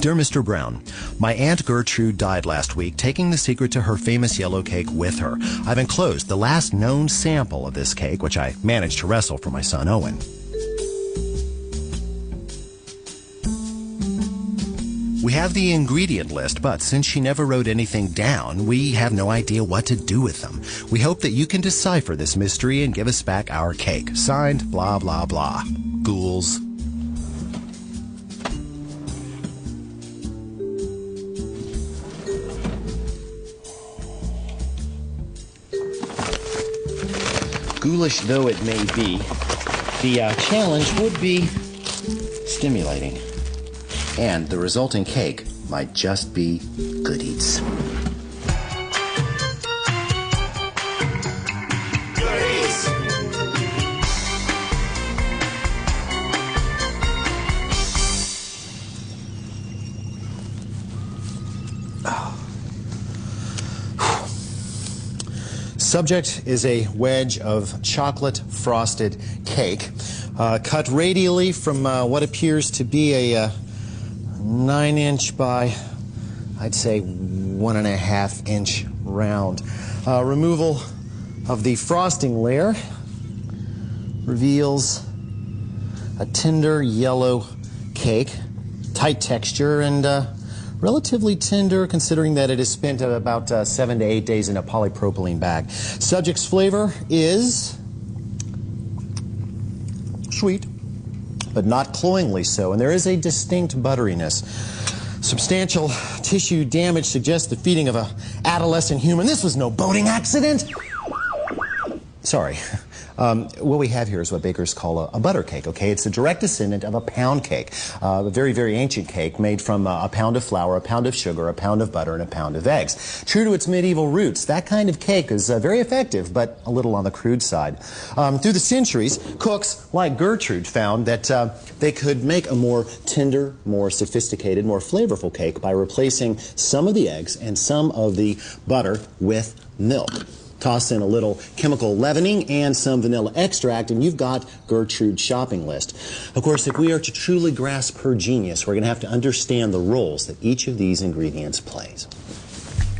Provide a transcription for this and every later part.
Dear Mr. Brown, my Aunt Gertrude died last week, taking the secret to her famous yellow cake with her. I've enclosed the last known sample of this cake, which I managed to wrestle from my son Owen. We have the ingredient list, but since she never wrote anything down, we have no idea what to do with them. We hope that you can decipher this mystery and give us back our cake. Signed, blah, blah, blah. Ghouls. Ghoulish though it may be, the challenge would be stimulating. And the resulting cake might just be good eats. Subject is a wedge of chocolate frosted cake, cut radially from what appears to be a 9-inch by, I'd say, 1.5-inch round. Removal of the frosting layer reveals a tender yellow cake, tight texture, and relatively tender considering that it is spent about 7 to 8 days in a polypropylene bag. Subject's flavor is sweet, but not cloyingly so, and there is a distinct butteriness. Substantial tissue damage suggests the feeding of an adolescent human. This was no boating accident. Sorry. What we have here is what bakers call a butter cake, okay? It's a direct descendant of a pound cake, a very, very ancient cake made from a pound of flour, a pound of sugar, a pound of butter, and a pound of eggs. True to its medieval roots, that kind of cake is very effective, but a little on the crude side. Through the centuries, cooks like Gertrude found that they could make a more tender, more sophisticated, more flavorful cake by replacing some of the eggs and some of the butter with milk. Toss in a little chemical leavening and some vanilla extract, and you've got Gertrude's shopping list. Of course, if we are to truly grasp her genius, we're going to have to understand the roles that each of these ingredients plays.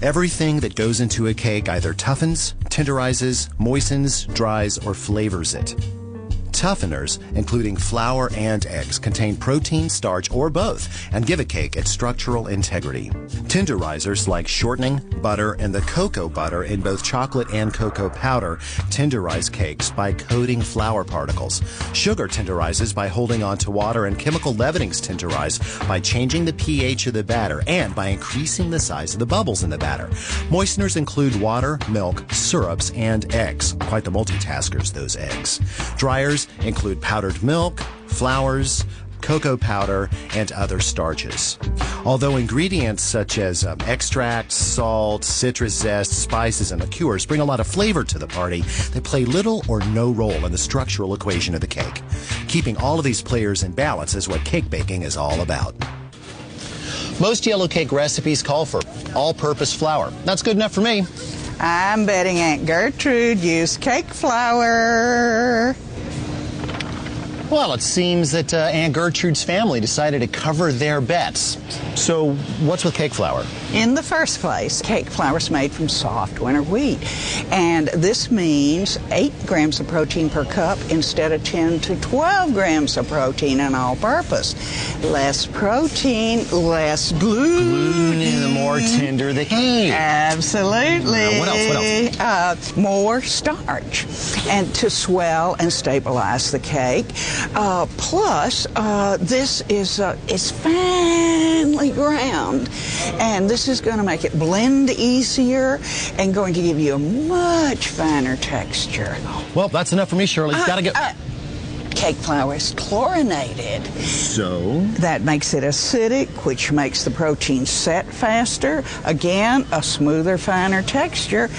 Everything that goes into a cake either toughens, tenderizes, moistens, dries, or flavors it. Tougheners, including flour and eggs, contain protein, starch, or both, and give a cake its structural integrity. Tenderizers like shortening, butter, and the cocoa butter in both chocolate and cocoa powder tenderize cakes by coating flour particles. Sugar tenderizes by holding on to water, and chemical leavenings tenderize by changing the pH of the batter and by increasing the size of the bubbles in the batter. Moisteners include water, milk, syrups, and eggs. Quite the multitaskers, those eggs. Dryers include powdered milk, flours, cocoa powder, and other starches. Although ingredients such as extracts, salt, citrus zest, spices, and liqueurs bring a lot of flavor to the party, they play little or no role in the structural equation of the cake. Keeping all of these players in balance is what cake baking is all about. Most yellow cake recipes call for all-purpose flour. That's good enough for me. I'm betting Aunt Gertrude used cake flour. Well, it seems that Aunt Gertrude's family decided to cover their bets. So what's with cake flour? In the first place, cake flour is made from soft winter wheat. And this means 8 grams of protein per cup instead of 10 to 12 grams of protein in all-purpose. Less protein, less gluten. The more tender the cake. Absolutely. What else? More starch. And to swell and stabilize the cake. Plus, this is it's finely ground, and this is going to make it blend easier and going to give you a much finer texture. Well, that's enough for me, Shirley. Gotta go. Cake flour is chlorinated. So? That makes it acidic, which makes the protein set faster. Again, a smoother, finer texture.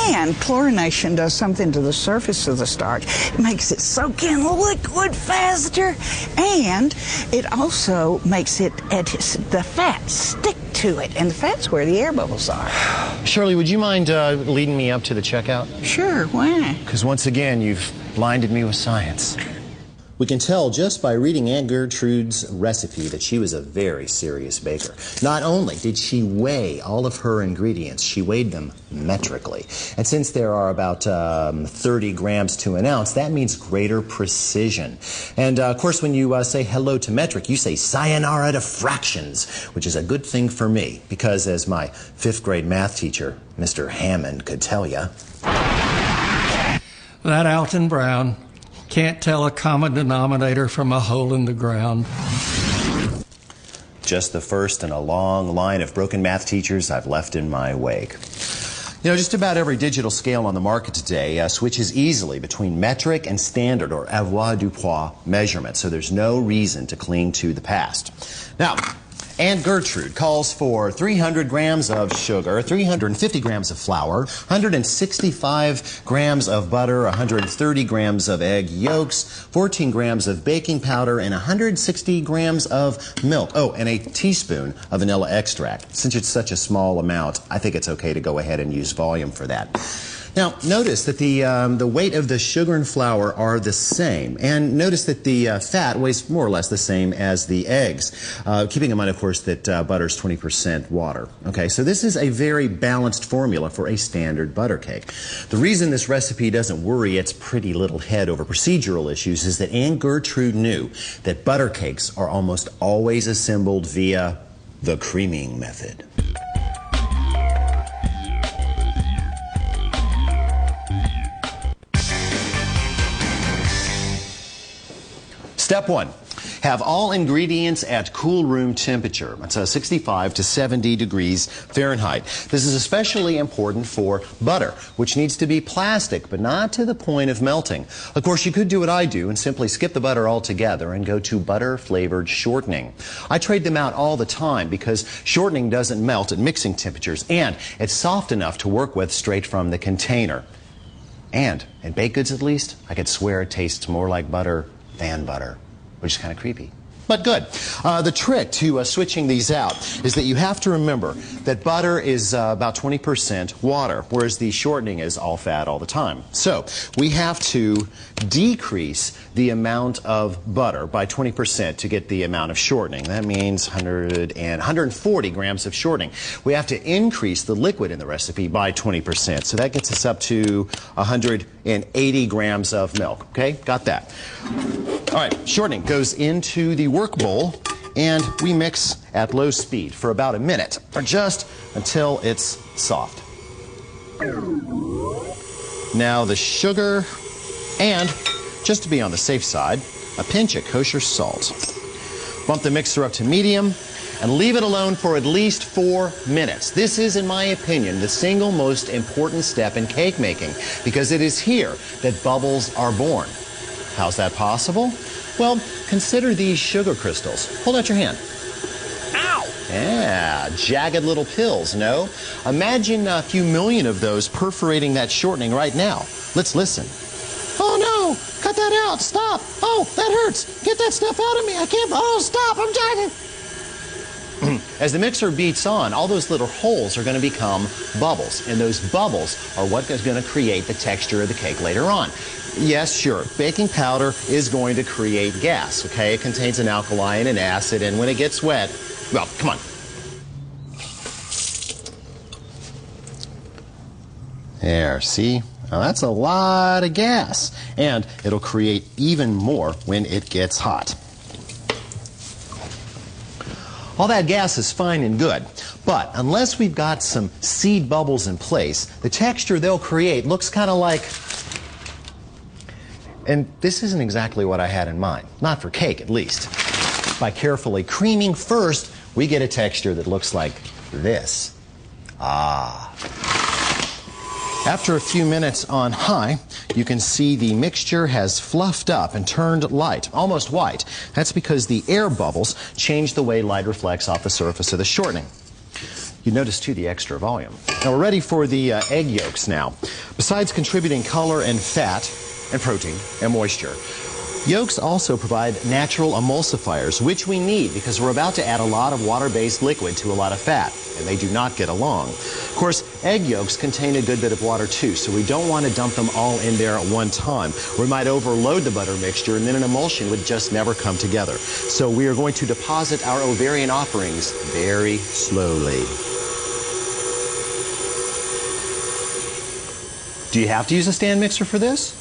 And chlorination does something to the surface of the starch. It makes it soak in liquid faster. And it also makes it, the fat stick to it. And the fat's where the air bubbles are. Shirley, would you mind leading me up to the checkout? Sure, why? Because once again, you've blinded me with science. We can tell just by reading Aunt Gertrude's recipe that she was a very serious baker. Not only did she weigh all of her ingredients, she weighed them metrically. And since there are about 30 grams to an ounce, that means greater precision. And of course, when you say hello to metric, you say sayonara to fractions, which is a good thing for me, because as my 5th grade math teacher, Mr. Hammond, could tell you, that Alton Brown can't tell a common denominator from a hole in the ground. just the first in a long line of broken math teachers I've left in my wake. You know, just about every digital scale on the market today switches easily between metric and standard or avoirdupois measurement, so there's no reason to cling to the past. Now, Aunt Gertrude calls for 300 grams of sugar, 350 grams of flour, 165 grams of butter, 130 grams of egg yolks, 14 grams of baking powder, and 160 grams of milk. Oh, and a teaspoon of vanilla extract. Since it's such a small amount, I think it's okay to go ahead and use volume for that. Now, notice that the weight of the sugar and flour are the same. And notice that the fat weighs more or less the same as the eggs. Keeping in mind, of course, that butter is 20% water. Okay, so this is a very balanced formula for a standard butter cake. The reason this recipe doesn't worry its pretty little head over procedural issues is that Aunt Gertrude knew that butter cakes are almost always assembled via the creaming method. Step 1. Have all ingredients at cool room temperature. That's 65 to 70 degrees Fahrenheit. This is especially important for butter, which needs to be plastic, but not to the point of melting. Of course, you could do what I do and simply skip the butter altogether and go to butter-flavored shortening. I trade them out all the time because shortening doesn't melt at mixing temperatures, and it's soft enough to work with straight from the container. And, in baked goods at least, I could swear it tastes more like butter than butter, which is kind of creepy. But good. The trick to switching these out is that you have to remember that butter is about 20% water, whereas the shortening is all fat all the time. So we have to decrease the amount of butter by 20% to get the amount of shortening. That means 140 grams of shortening. We have to increase the liquid in the recipe by 20%. So that gets us up to 180 grams of milk. Okay, got that. All right, shortening goes into the work bowl, and we mix at low speed for about a minute, or just until it's soft. Now the sugar, and just to be on the safe side, a pinch of kosher salt. Bump the mixer up to medium and leave it alone for at least 4 minutes. This is, in my opinion, the single most important step in cake making, because it is here that bubbles are born. How's that possible? Well, consider these sugar crystals. Hold out your hand. Ow! Yeah, jagged little pills, no? Imagine a few million of those perforating that shortening right now. Let's listen. Oh no! Cut that out! Stop! Oh, that hurts! Get that stuff out of me! I can't... Oh, stop! I'm dying! As the mixer beats on, all those little holes are going to become bubbles, and those bubbles are what is going to create the texture of the cake later on. Yes, sure, baking powder is going to create gas, okay? It contains an alkali and an acid, and when it gets wet, well, come on. There, see? Now that's a lot of gas, and it'll create even more when it gets hot. All that gas is fine and good, but unless we've got some seed bubbles in place, the texture they'll create looks kind of like... And this isn't exactly what I had in mind, not for cake at least. By carefully creaming first, we get a texture that looks like this. Ah. After a few minutes on high, you can see the mixture has fluffed up and turned light, almost white. That's because the air bubbles change the way light reflects off the surface of the shortening. You notice, too, the extra volume. Now, we're ready for the egg yolks now. Besides contributing color and fat and protein and moisture, Yolks also provide natural emulsifiers, which we need because we're about to add a lot of water-based liquid to a lot of fat, and they do not get along. Of course, egg yolks contain a good bit of water too, so we don't want to dump them all in there at one time. We might overload the butter mixture, and then an emulsion would just never come together. So we are going to deposit our ovarian offerings very slowly. Do you have to use a stand mixer for this?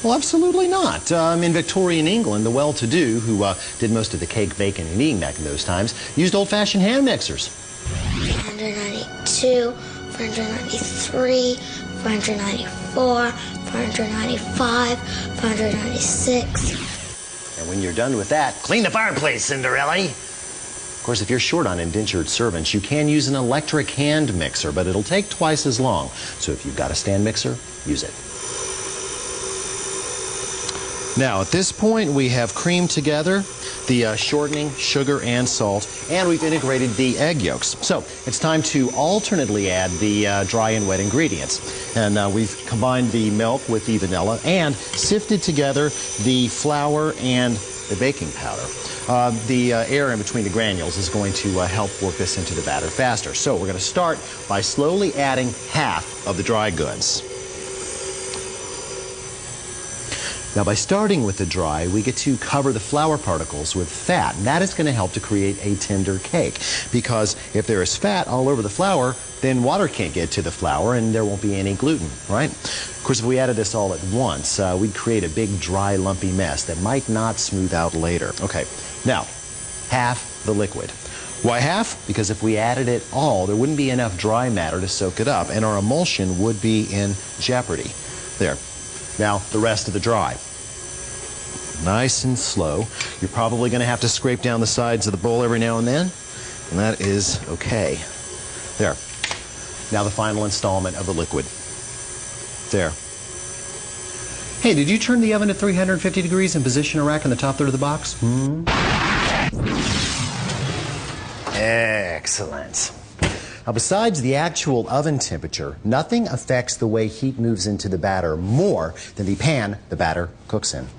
Well, absolutely not. In Victorian England, the well-to-do, who did most of the cake baking and eating back in those times, used old-fashioned hand mixers. 492, 493, 494, 495, 496. And when you're done with that, clean the fireplace, Cinderella. Of course, if you're short on indentured servants, you can use an electric hand mixer, but it'll take twice as long. So if you've got a stand mixer, use it. Now, at this point, we have creamed together the shortening, sugar, and salt, and we've integrated the egg yolks. So it's time to alternately add the dry and wet ingredients. And we've combined the milk with the vanilla and sifted together the flour and the baking powder. The air in between the granules is going to help work this into the batter faster. So we're going to start by slowly adding half of the dry goods. Now, by starting with the dry, we get to cover the flour particles with fat, and that is going to help to create a tender cake, because if there is fat all over the flour, then water can't get to the flour and there won't be any gluten, right? Of course, if we added this all at once, we'd create a big, dry, lumpy mess that might not smooth out later. Okay, now, half the liquid. Why half? Because if we added it all, there wouldn't be enough dry matter to soak it up, and our emulsion would be in jeopardy. There. Now, the rest of the dry. Nice and slow. You're probably going to have to scrape down the sides of the bowl every now and then, and that is okay. There. Now the final installment of the liquid. There. Hey, did you turn the oven to 350 degrees and position a rack in the top third of the box? Excellent. Now, besides the actual oven temperature, nothing affects the way heat moves into the batter more than the pan the batter cooks in.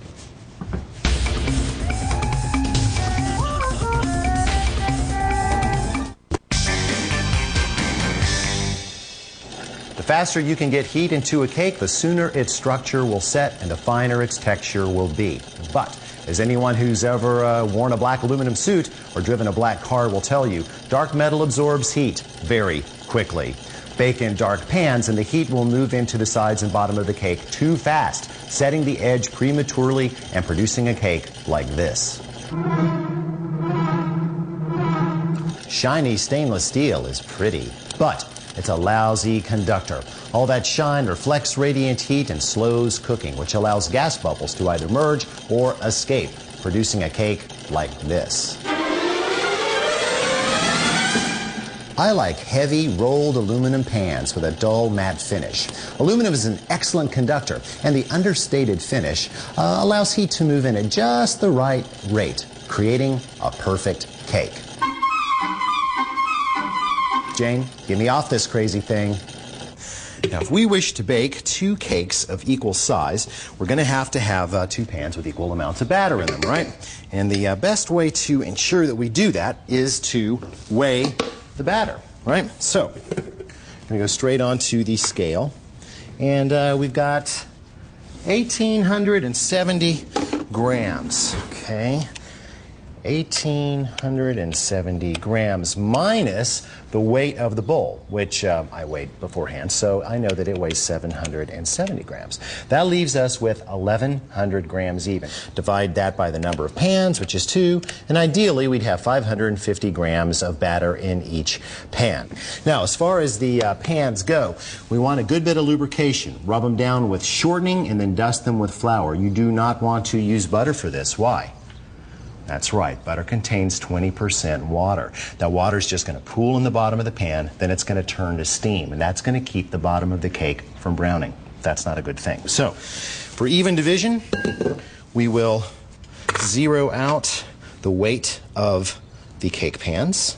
The faster you can get heat into a cake, the sooner its structure will set and the finer its texture will be. But as anyone who's ever worn a black aluminum suit or driven a black car will tell you, dark metal absorbs heat very quickly. Bake in dark pans and the heat will move into the sides and bottom of the cake too fast, setting the edge prematurely and producing a cake like this. Shiny stainless steel is pretty, but it's a lousy conductor. All that shine reflects radiant heat and slows cooking, which allows gas bubbles to either merge or escape, producing a cake like this. I like heavy, rolled aluminum pans with a dull, matte finish. Aluminum is an excellent conductor, and the understated finish allows heat to move in at just the right rate, creating a perfect cake. Jane, get me off this crazy thing. Now, if we wish to bake 2 cakes of equal size, we're going to have 2 pans with equal amounts of batter in them, right? And the best way to ensure that we do that is to weigh the batter, right? So, I'm going to go straight onto the scale. And we've got 1,870 grams, okay? 1,870 grams minus the weight of the bowl, which I weighed beforehand, so I know that it weighs 770 grams. That leaves us with 1,100 grams even. Divide that by the number of pans, which is 2, and ideally we'd have 550 grams of batter in each pan. Now, as far as the pans go, we want a good bit of lubrication. Rub them down with shortening and then dust them with flour. You do not want to use butter for this. Why? That's right, butter contains 20% water. That water is just going to pool in the bottom of the pan, then it's going to turn to steam, and that's going to keep the bottom of the cake from browning. That's not a good thing. So, for even division, we will zero out the weight of the cake pans.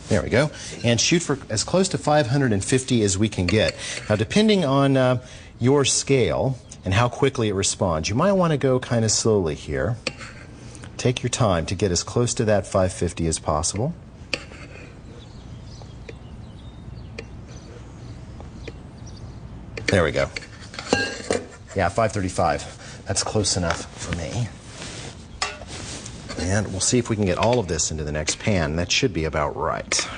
There we go. And shoot for as close to 550 as we can get. Now, depending on your scale, and how quickly it responds. You might want to go kind of slowly here. Take your time to get as close to that 550 as possible. There we go. Yeah, 535. That's close enough for me. And we'll see if we can get all of this into the next pan. That should be about right.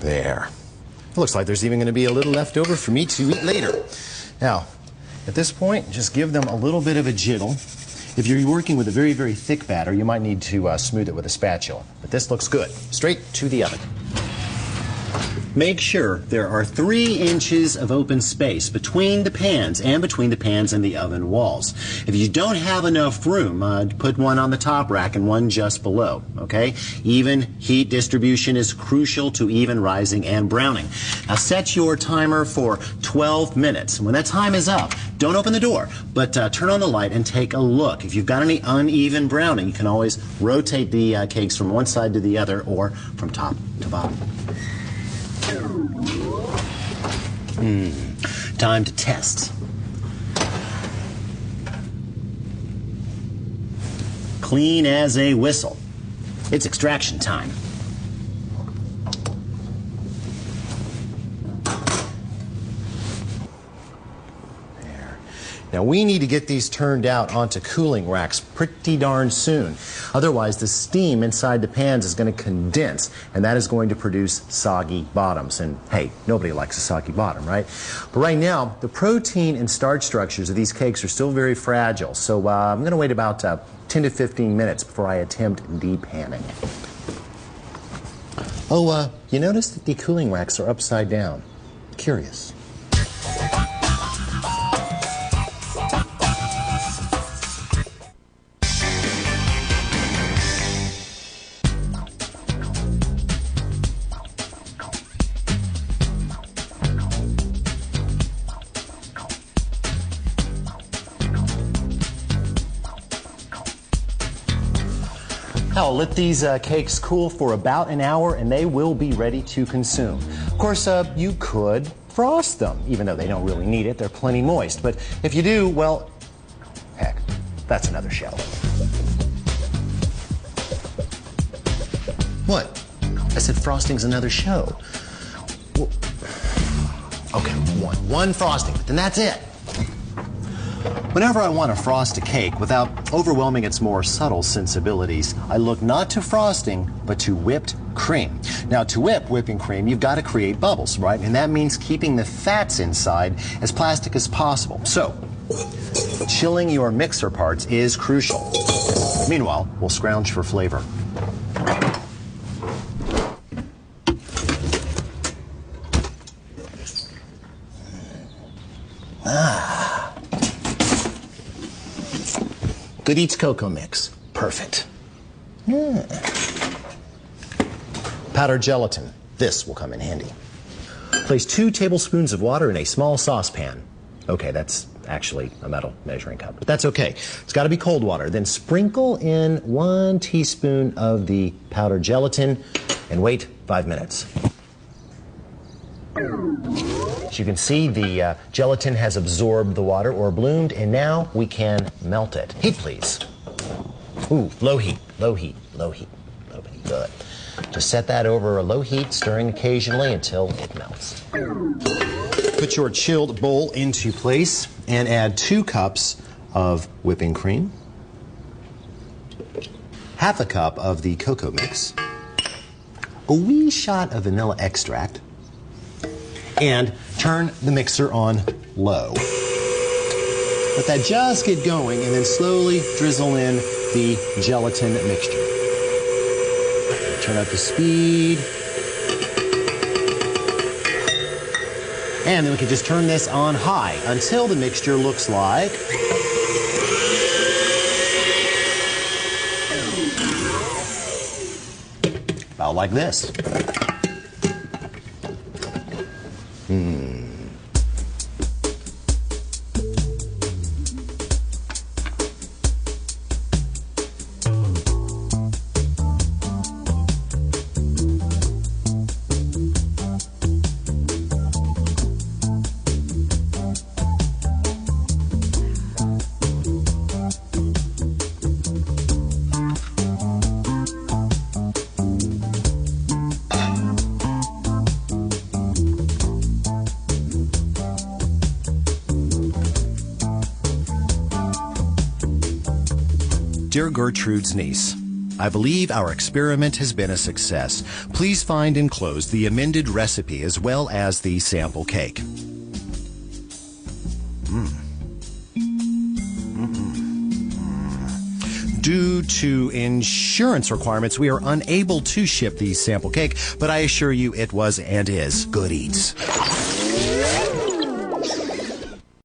There. It looks like there's even going to be a little left over for me to eat later. Now, at this point, just give them a little bit of a jiggle. If you're working with a very, very thick batter, you might need to smooth it with a spatula. But this looks good. Straight to the oven. Make sure there are 3 inches of open space between the pans and the oven walls. If you don't have enough room, put one on the top rack and one just below, okay? Even heat distribution is crucial to even rising and browning. Now set your timer for 12 minutes. When that time is up, don't open the door, but turn on the light and take a look. If you've got any uneven browning, you can always rotate the cakes from one side to the other or from top to bottom. Time to test. Clean as a whistle. It's extraction time. There. Now we need to get these turned out onto cooling racks pretty darn soon. Otherwise, the steam inside the pans is going to condense, and that is going to produce soggy bottoms. And hey, nobody likes a soggy bottom, right? But right now, the protein and starch structures of these cakes are still very fragile. So I'm going to wait about 10 to 15 minutes before I attempt depanning. Oh, you notice that the cooling racks are upside down. Curious. I'll let these cakes cool for about an hour and they will be ready to consume. Of course, you could frost them, even though they don't really need it. They're plenty moist. But if you do, well, heck, that's another show. What? I said frosting's another show. Well, okay, one frosting, but then that's it. Whenever I want to frost a cake without overwhelming its more subtle sensibilities, I look not to frosting, but to whipped cream. Now, to whip whipping cream, you've got to create bubbles, right? And that means keeping the fats inside as plastic as possible. So, chilling your mixer parts is crucial. Meanwhile, we'll scrounge for flavor. Good Eats cocoa mix. Perfect. Powdered gelatin. This will come in handy. Place 2 tablespoons of water in a small saucepan. Okay, that's actually a metal measuring cup, but that's okay. It's got to be cold water. Then sprinkle in 1 teaspoon of the powdered gelatin and wait 5 minutes. As you can see, the gelatin has absorbed the water or bloomed, and now we can melt it. Heat, please. Ooh, low heat, low heat, low heat, low heat. Good. Just set that over a low heat, stirring occasionally until it melts. Put your chilled bowl into place and add 2 cups of whipping cream, half a cup of the cocoa mix, a wee shot of vanilla extract, and turn the mixer on low. Let that just get going and then slowly drizzle in the gelatin mixture. Turn up the speed. And then we can just turn this on high until the mixture looks like about like this. Dear Gertrude's niece, I believe our experiment has been a success. Please find enclosed the amended recipe as well as the sample cake. Due to insurance requirements, we are unable to ship the sample cake, but I assure you it was and is good eats.